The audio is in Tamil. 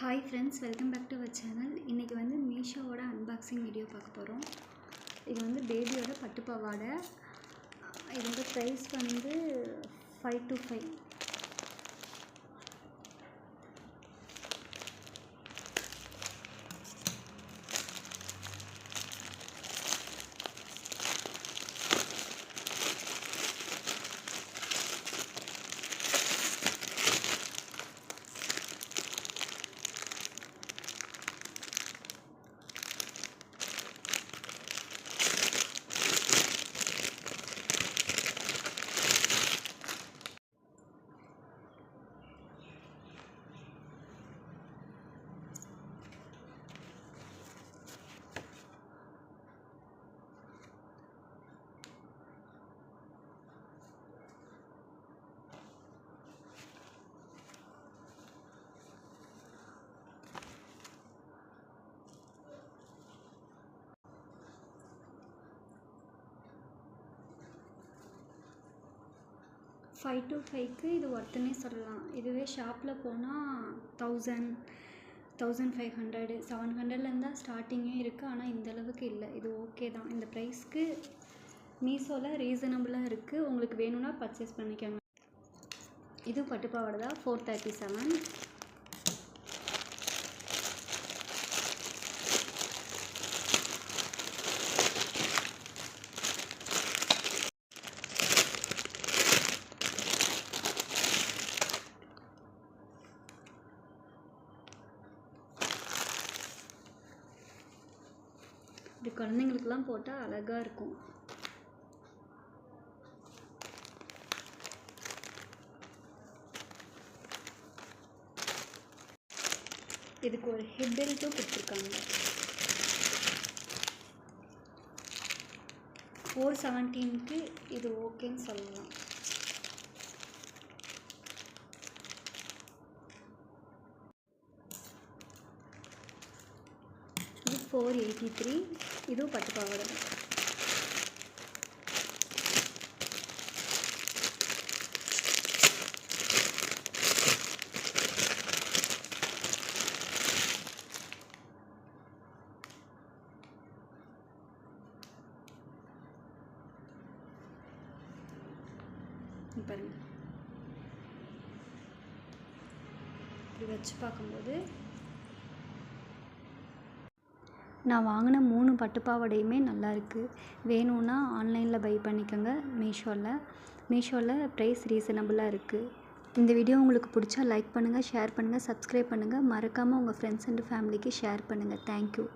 Hi friends, welcome back to our channel. இன்றைக்கி வந்து மீஷோவோட அன்பாக்சிங் வீடியோ பார்க்க போகிறோம். இது வந்து பேபியோட பட்டு பாவாடை. இதோட ப்ரைஸ் வந்து 525. ஃபைவ் டு ஃபைவ்க்கு இது ஒர்த்துன்னே சொல்லலாம். இதுவே ஷாப்பில் போனால் 1500 700லேருந்து தான் ஸ்டார்டிங்கே இருக்குது. ஆனால் இந்தளவுக்கு இல்லை. இது ஓகே தான். இந்த ப்ரைஸ்க்கு மீஷோவில் ரீசனபுளாக இருக்குது. உங்களுக்கு வேணும்னா பர்ச்சேஸ் பண்ணிக்கோங்க. இது பட்டுப்பாவாடை தான். 437. இது குழந்தைங்களுக்கெல்லாம் போட்டால் அழகாக இருக்கும். இதுக்கு ஒரு ஹிப் பெல்ட்டும் கொடுத்துருக்காங்க. 417க்கு இது ஓகேன்னு சொல்லலாம். இது 483. இதுவும் பட்டு பாவாடை தான். பாருங்க, இப்படி வச்சு பார்க்கும்போது நான் வாங்கின 3 பட்டுப்பாவாடையுமே நல்லா இருக்குது. வேணும்னா ஆன்லைனில் பை பண்ணிக்கோங்க. மீஷோவில் ப்ரைஸ் ரீசனபுளாக இருக்குது. இந்த வீடியோ உங்களுக்கு பிடிச்சா லைக் பண்ணுங்கள், ஷேர் பண்ணுங்கள், சப்ஸ்கிரைப் பண்ணுங்கள். மறக்காமல் உங்கள் ஃப்ரெண்ட்ஸ் அண்ட் ஃபேமிலிக்கு ஷேர் பண்ணுங்கள். தேங்க்யூ.